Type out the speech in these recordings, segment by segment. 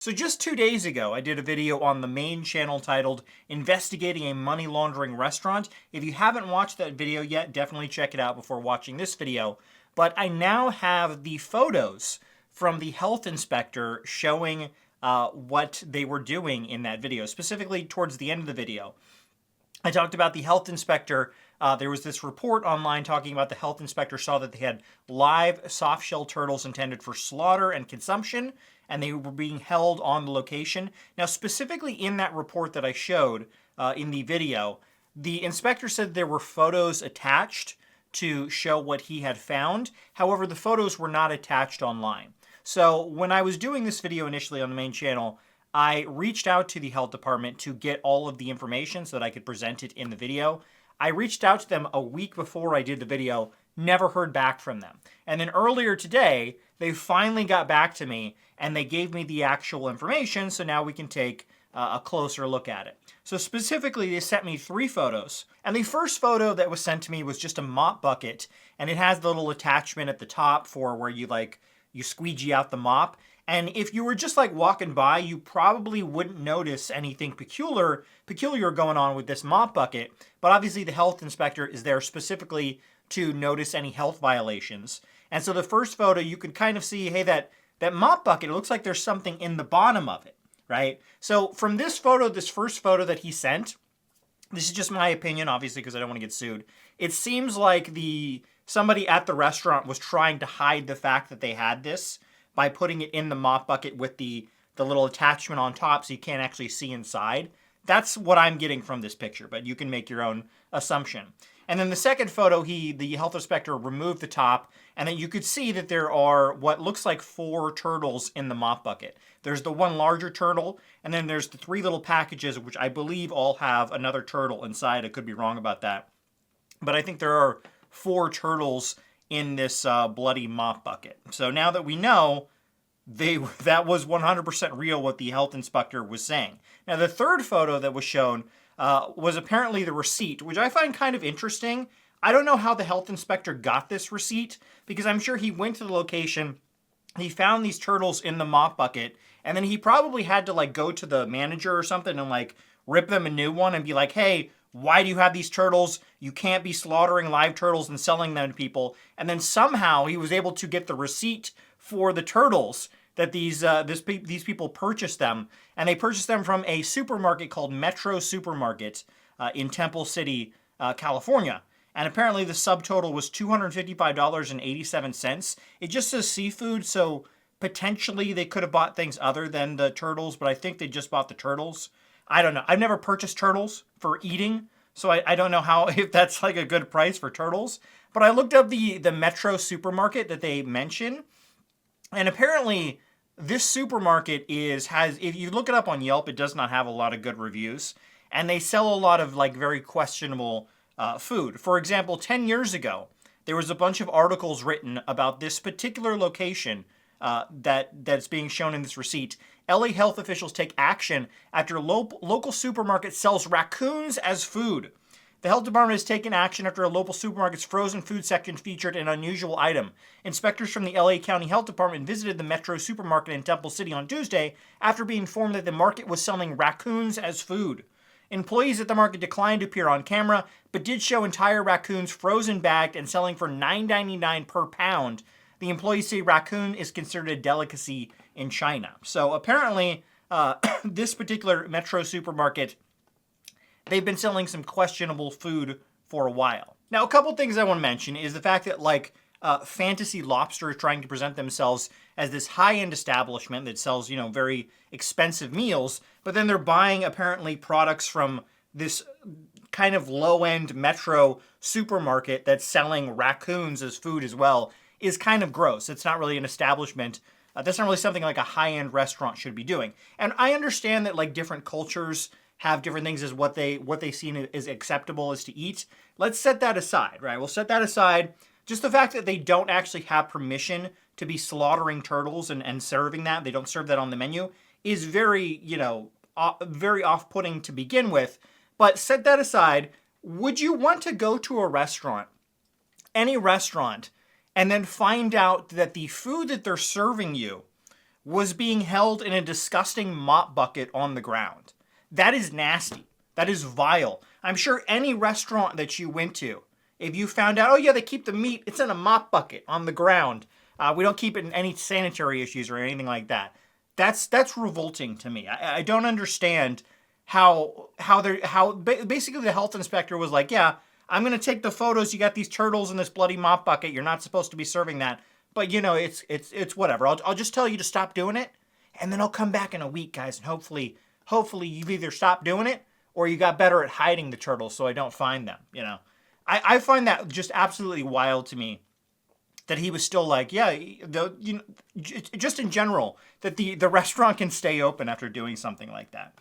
So just 2 days ago, I did a video on the main channel titled Investigating a Money Laundering Restaurant. If you haven't watched that video yet, definitely check it out before watching this video. But I now have the photos from the health inspector showing what they were doing in that video, specifically towards the end of the video. I talked about the health inspector. There was this report online talking about the health inspector saw that they had live soft-shell turtles intended for slaughter and consumption, and they were being held on the location. Now, specifically in that report that I showed in the video, the inspector said there were photos attached to show what he had found. However, the photos were not attached online. So when I was doing this video initially on the main channel, I reached out to the health department to get all of the information so that I could present it in the video. I reached out to them a week before I did the video, never heard back from them. And then earlier today, they finally got back to me and they gave me the actual information, so now we can take a closer look at it. So specifically, they sent me 3 photos. And the first photo that was sent to me was just a mop bucket, and it has the little attachment at the top for where you squeegee out the mop. And if you were just like walking by, you probably wouldn't notice anything peculiar going on with this mop bucket. But obviously the health inspector is there specifically to notice any health violations. And so the first photo, you could kind of see, hey, that mop bucket, it looks like there's something in the bottom of it, right? So from this photo, this first photo that he sent, this is just my opinion, obviously, because I don't want to get sued. It seems like somebody at the restaurant was trying to hide the fact that they had this by putting it in the mop bucket with the little attachment on top so you can't actually see inside. That's what I'm getting from this picture, but you can make your own assumption. And then the second photo, the health inspector removed the top, and then you could see that there are what looks like 4 turtles in the mop bucket. There's the one larger turtle, and then there's the 3 little packages, which I believe all have another turtle inside. I could be wrong about that. But I think there are 4 turtles in this bloody mop bucket. So now that we know, that was 100% real what the health inspector was saying. Now the third photo that was shown was apparently the receipt, which I find kind of interesting. I don't know how the health inspector got this receipt, because I'm sure he went to the location, he found these turtles in the mop bucket, and then he probably had to go to the manager or something and rip them a new one and be like, hey, why do you have these turtles? You can't be slaughtering live turtles and selling them to people. And then somehow he was able to get the receipt for the turtles that these people purchased them. And they purchased them from a supermarket called Metro Supermarket in Temple City, California. And apparently the subtotal was $255.87. It just says seafood, so potentially they could have bought things other than the turtles, but I think they just bought the turtles. I don't know. I've never purchased turtles for eating, so I don't know if that's a good price for turtles. But I looked up the Metro Supermarket that they mention, and apparently this supermarket has, if you look it up on Yelp, it does not have a lot of good reviews, and they sell a lot of very questionable food. For example, 10 years ago, there was a bunch of articles written about this particular location that's being shown in this receipt. LA health officials take action after local supermarket sells raccoons as food. The health department has taken action after a local supermarket's frozen food section featured an unusual item. Inspectors from the LA County Health Department visited the Metro Supermarket in Temple City on Tuesday after being informed that the market was selling raccoons as food. Employees at the market declined to appear on camera, but did show entire raccoons frozen, bagged, and selling for $9.99 per pound. The employees say raccoon is considered a delicacy in China. So apparently, this particular Metro Supermarket, they've been selling some questionable food for a while. Now, a couple things I want to mention is the fact that Fantacy Lobster is trying to present themselves as this high-end establishment that sells, very expensive meals, but then they're buying apparently products from this kind of low-end Metro supermarket that's selling raccoons as food as well, is kind of gross. It's not really an establishment. That's not really something like a high-end restaurant should be doing. And I understand that different cultures have different things as what they see as acceptable as to eat. Let's set that aside, right? We'll set that aside. Just the fact that they don't actually have permission to be slaughtering turtles and serving that, they don't serve that on the menu, is very, very off-putting to begin with. But set that aside, would you want to go to a restaurant, any restaurant, and then find out that the food that they're serving you was being held in a disgusting mop bucket on the ground. That is nasty. That is vile. I'm sure any restaurant that you went to, if you found out, oh yeah, they keep the meat, it's in a mop bucket on the ground. We don't keep it in any sanitary issues or anything like that. That's revolting to me. I don't understand how basically the health inspector was like, yeah, I'm gonna take the photos. You got these turtles in this bloody mop bucket. You're not supposed to be serving that. But you know, it's whatever. I'll just tell you to stop doing it, and then I'll come back in a week, guys, and hopefully you've either stopped doing it or you got better at hiding the turtles so I don't find them. You know, I find that just absolutely wild to me that he was still like, yeah, just in general that the restaurant can stay open after doing something like that.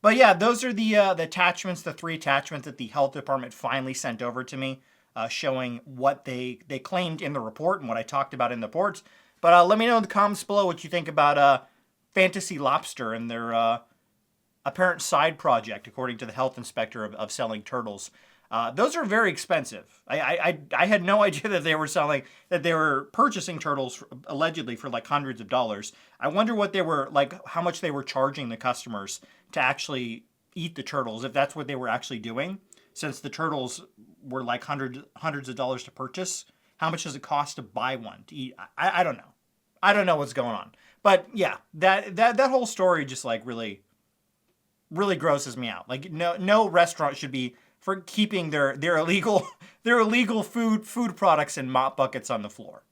But yeah, those are the attachments, the 3 attachments that the health department finally sent over to me, showing what they claimed in the report and what I talked about in the reports. But let me know in the comments below what you think about Fantacy Lobster and their apparent side project, according to the health inspector, of selling turtles. Those are very expensive. I had no idea that they were purchasing turtles allegedly for like hundreds of dollars. I wonder what they were like, how much they were charging the customers to actually eat the turtles, if that's what they were actually doing. Since the turtles were like hundreds of dollars to purchase, how much does it cost to buy one to eat? I don't know. I don't know what's going on. But yeah, that whole story just like really grosses me out. Like no restaurant should be for keeping their illegal food products in mop buckets on the floor.